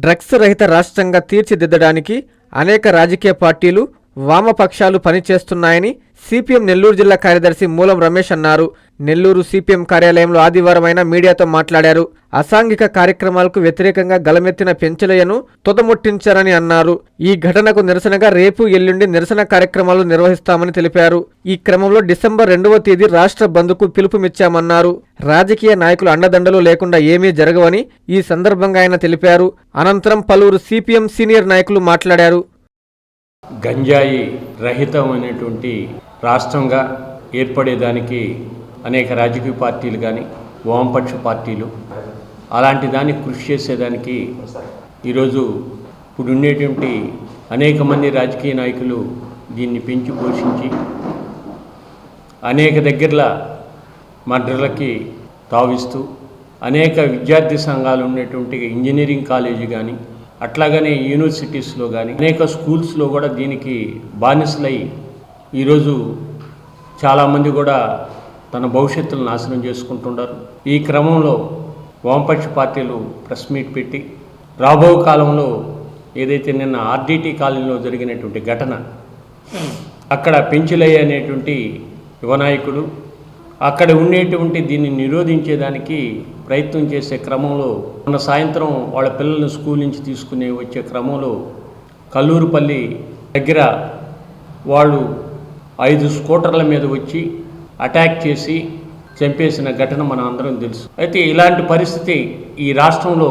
Drugs రహిత రాష్ట్రంగా తీర్చిదిద్దడానికి అనేక రాజకీయ పార్టీలు, వామపక్షాలు పనిచేస్తున్నాయని సిపిఎం నెల్లూరు జిల్లా కార్యదర్శి మూలం రమేష్ అన్నారు. నెల్లూరు సిపిఎం కార్యాలయంలో ఆదివారం ఆయన మీడియాతో మాట్లాడారు. అసాంఘిక కార్యక్రమాలకు వ్యతిరేకంగా గలమెత్తిన పెంచలయ్యను తుదముట్టించారని అన్నారు. ఈ ఘటనకు నిరసనగా రేపు ఎల్లుండి నిరసన కార్యక్రమాలు నిర్వహిస్తామని తెలిపారు. ఈ క్రమంలో డిసెంబర్ 2వ తేదీ రాష్ట్ర బంద్కు పిలుపునిచ్చామన్నారు. రాజకీయ నాయకులు అండదండలు లేకుండా ఏమీ జరగవని ఈ సందర్భంగా ఆయన తెలిపారు. అనంతరం పలువురు సిపిఎం సీనియర్ నాయకులు మాట్లాడారు. గంజాయి రహితమైనటువంటి రాష్ట్రంగా ఏర్పడేదానికి అనేక రాజకీయ పార్టీలు కానీ వామపక్ష పార్టీలు అలాంటి దాన్ని కృషి చేసేదానికి ఈరోజు ఇప్పుడు ఉండేటువంటి అనేక మంది రాజకీయ నాయకులు దీన్ని పెంచి పోషించి అనేక దగ్గరల మర్డర్లకి తావిస్తూ అనేక విద్యార్థి సంఘాలు ఉన్నటువంటి ఇంజనీరింగ్ కాలేజీ కానీ అట్లాగనే యూనివర్సిటీస్లో కానీ అనేక స్కూల్స్లో కూడా దీనికి బానిసలై ఈరోజు చాలామంది కూడా తన భవిష్యత్తును నాశనం చేసుకుంటున్నారు. ఈ క్రమంలో వామపక్ష పార్టీలు ప్రెస్ మీట్ పెట్టి రాబో కాలంలో ఏదైతే నిన్న ఆర్డిటి కాలనీలో జరిగినటువంటి ఘటన, అక్కడ పెంచులయ్య అనేటువంటి యువనాయకుడు అక్కడ ఉండేటువంటి దీన్ని నిరోధించేదానికి ప్రయత్నం చేసే క్రమంలో మొన్న సాయంత్రం వాళ్ళ పిల్లల్ని స్కూల్ నుంచి తీసుకుని వచ్చే క్రమంలో కల్లూరుపల్లి దగ్గర వాళ్ళు 5 స్కూటర్ల మీద వచ్చి అటాక్ చేసి చంపేసిన ఘటన మన అందరం తెలుసు. అయితే ఇలాంటి పరిస్థితి ఈ రాష్ట్రంలో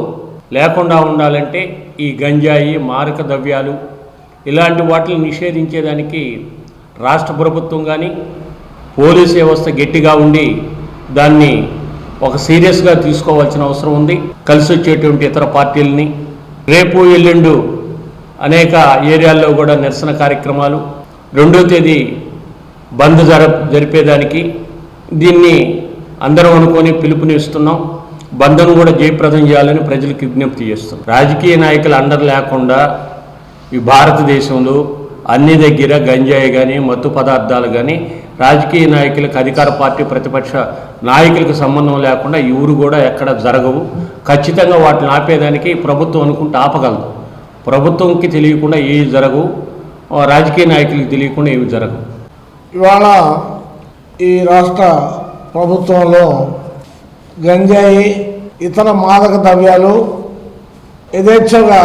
లేకుండా ఉండాలంటే ఈ గంజాయి, మారక ద్రవ్యాలు ఇలాంటి వాటిని నిషేధించేదానికి రాష్ట్ర ప్రభుత్వం కానీ పోలీస్ వ్యవస్థ గట్టిగా ఉండి దాన్ని ఒక సీరియస్గా తీసుకోవాల్సిన అవసరం ఉంది. కలిసి వచ్చేటువంటి ఇతర పార్టీలని రేపు ఎల్లుండు అనేక ఏరియాల్లో కూడా నిరసన కార్యక్రమాలు, 2వ తేదీ బంద్ జరిపేదానికి దీన్ని అందరం అనుకొని పిలుపునిస్తున్నాం. బంద్ను కూడా జయప్రదం చేయాలని ప్రజలకు విజ్ఞప్తి చేస్తున్నాం. రాజకీయ నాయకుల అండర్ లేకుండా ఈ భారతదేశంలో అన్ని దగ్గర గంజాయి కానీ మత్తు పదార్థాలు కానీ రాజకీయ నాయకులకు, అధికార పార్టీ ప్రతిపక్ష నాయకులకు సంబంధం లేకుండా ఈ ఊరు కూడా ఎక్కడ జరగవు. ఖచ్చితంగా వాటిని ఆపేదానికి ప్రభుత్వం అనుకుంటే ఆపగలదు. ప్రభుత్వంకి తెలియకుండా ఏవి జరగవు, రాజకీయ నాయకులకు తెలియకుండా ఏవి జరగవు. ఇవాళ ఈ రాష్ట్ర ప్రభుత్వంలో గంజాయి, ఇతర మాదక ద్రవ్యాలు యథేచ్ఛగా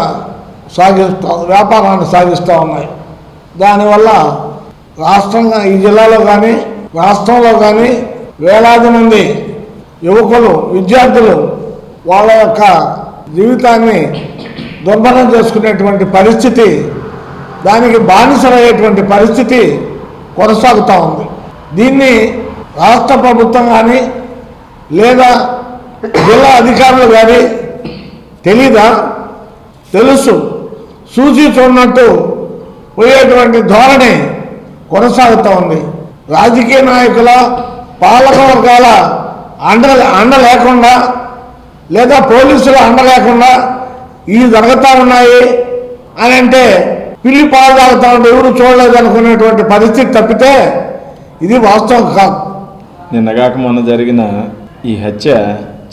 వ్యాపారాన్ని సాగిస్తూ ఉన్నాయి. దానివల్ల రాష్ట్రంగా ఈ జిల్లాలో కానీ రాష్ట్రంలో కానీ వేలాది మంది యువకులు, విద్యార్థులు వాళ్ళ యొక్క జీవితాన్ని దుర్భరం చేసుకునేటువంటి పరిస్థితి, దానికి బానిసలయ్యేటువంటి పరిస్థితి కొనసాగుతూ ఉంది. దీన్ని రాష్ట్ర ప్రభుత్వం కానీ లేదా జిల్లా అధికారులు కానీ తెలీదా? తెలుసు. చూసి చూడనట్టు పోయేటువంటి ధోరణి కొనసాగుతూ ఉంది. రాజకీయ నాయకుల, పాలక వర్గాల అండ లేకుండా లేదా పోలీసుల అండ లేకుండా ఇవి జరుగుతూ ఉన్నాయి అని అంటే పిల్లి పాలు తాగుతూ ఉంటే ఎవరు చూడలేదు అనుకునేటువంటి పరిస్థితి తప్పితే ఇది వాస్తవం కాదు. నిన్నగాక మొన్న జరిగిన ఈ హత్య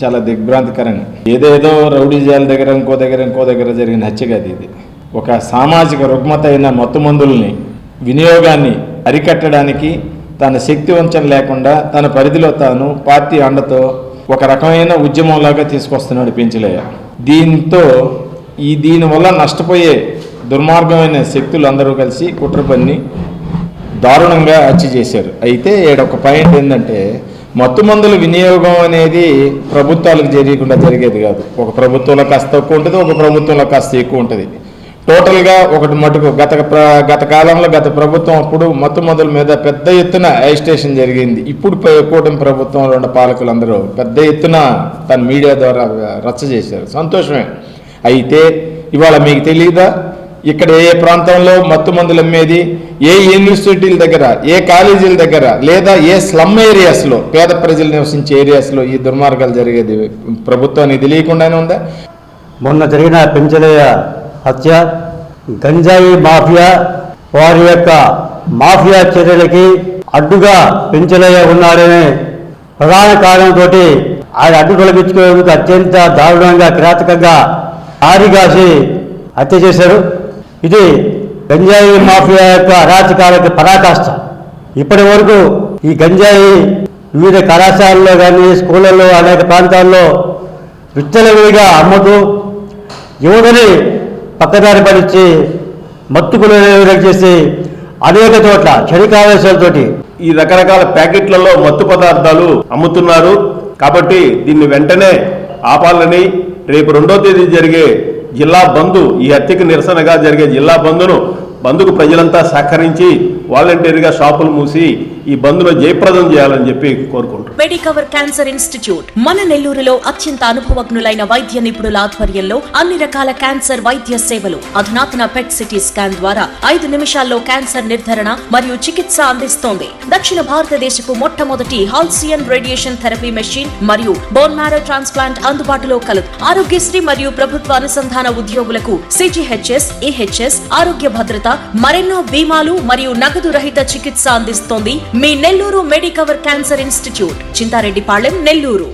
చాలా దిగ్భ్రాంతికరంగా, ఏదేదో రౌడీజాల దగ్గర ఇంకో దగ్గర జరిగిన హత్య కాదు. ఇది ఒక సామాజిక రుగ్మత అయిన మత్తు మందుల్ని వినియోగాన్ని అరికట్టడానికి తన శక్తి వంచన లేకుండా తన పరిధిలో తాను పార్టీ అండతో ఒక రకమైన ఉద్యమంలాగా తీసుకొస్తున్నాడు పెంచలయ్య. దీనివల్ల నష్టపోయే దుర్మార్గమైన శక్తులు అందరూ కలిసి కుట్ర పన్ని దారుణంగా హత్య చేశారు. అయితే ఒక పాయింట్ ఏంటంటే, మత్తు మందుల వినియోగం అనేది ప్రభుత్వాలకు జరిగకుండా జరిగేది కాదు. ఒక ప్రభుత్వంలో కాస్త తక్కువ ఉంటుంది, ఒక ప్రభుత్వంలో కాస్త ఎక్కువ ఉంటుంది. టోటల్గా ఒకటి మటుకు గత కాలంలో గత ప్రభుత్వం అప్పుడు మత్తు మందుల మీద పెద్ద ఎత్తున అజిటేషన్ జరిగింది. ఇప్పుడు కూటమి ప్రభుత్వంలో ఉన్న పాలకులందరూ పెద్ద ఎత్తున తన మీడియా ద్వారా రచ్చ చేశారు. సంతోషమే. అయితే ఇవాళ మీకు తెలియదా, ఇక్కడ ఏ ప్రాంతంలో మత్తు మందులు అమ్మేది, ఏ యూనివర్సిటీల దగ్గర, ఏ కాలేజీల దగ్గర, లేదా ఏ స్లమ్ ఏరియాస్లో, పేద ప్రజలు నివసించే ఏరియాస్లో ఈ దుర్మార్గాలు జరిగేది ప్రభుత్వానికి తెలియకుండానే ఉందా? మొన్న జరిగిన పెంచలయ్య హత్య, గంజాయి మాఫియా వారి యొక్క మాఫియా చర్యలకి అడ్డుగా పెంచలయ్య ఉన్నాడనే ప్రధాన కారణంతో ఆయన అడ్డు తొలగించుకోవడానికి అత్యంత దారుణంగా కిరాతకంగా ఆరిగాసి హత్య చేశారు. ఇది గంజాయి మాఫియా యొక్క అరాచకాలకు పరాకాష్ట. ఇప్పటి వరకు ఈ గంజాయి వివిధ కళాశాలల్లో కానీ స్కూళ్ళల్లో అనేక ప్రాంతాల్లో విచ్చలవిడిగా అమ్ముతూ యువతని పక్కదారి పడిచి మత్తుకులు చేసి అనేక చోట్ల క్షణికావేశాలతోటి ఈ రకరకాల ప్యాకెట్లలో మత్తు పదార్థాలు అమ్ముతున్నారు. కాబట్టి దీన్ని వెంటనే ఆపాలని రేపు 2వ తేదీ జరిగే జిల్లా బంద్, ఈ హత్యకు నిరసనగా జరిగే జిల్లా బంద్కు ప్రజలంతా సహకరించి వాలంటీర్గా షాపులు మూసి ఈ బంద్ను జయప్రదం చేయాలని చెప్పి కోరుకుంటున్నాం. మెడికవర్ క్యాన్సర్ ఇన్స్టిట్యూట్ మన నెల్లూరులో అత్యంత అనుభవజ్ఞులైన వైద్య నిపుణుల ఆధ్వర్యంలో అన్ని రకాల క్యాన్సర్ వైద్య సేవలు. అధునాతన పెట్ సిటీ స్కాన్ ద్వారా 5 నిమిషాల్లో క్యాన్సర్ నిర్ధారణ మరియు చికిత్స అందిస్తోంది. దక్షిణ భారతదేశపు మొట్టమొదటి హాల్సియన్ రేడియేషన్ థెరపీ మెషిన్ మరియు బోన్ మ్యారో ట్రాన్స్ప్లాంట్ అందుబాటులో కలదు. ఆరోగ్యశ్రీ మరియు ప్రభుత్వ అనుసంధాన ఉద్యోగులకు CGHS, EHS, ఆరోగ్య భద్రత, మరెన్నో బీమాలు మరియు నగదు రహిత చికిత్స అందిస్తోంది మీ Nellore Medicover cancer institute, Chintareddypalem, Nellore.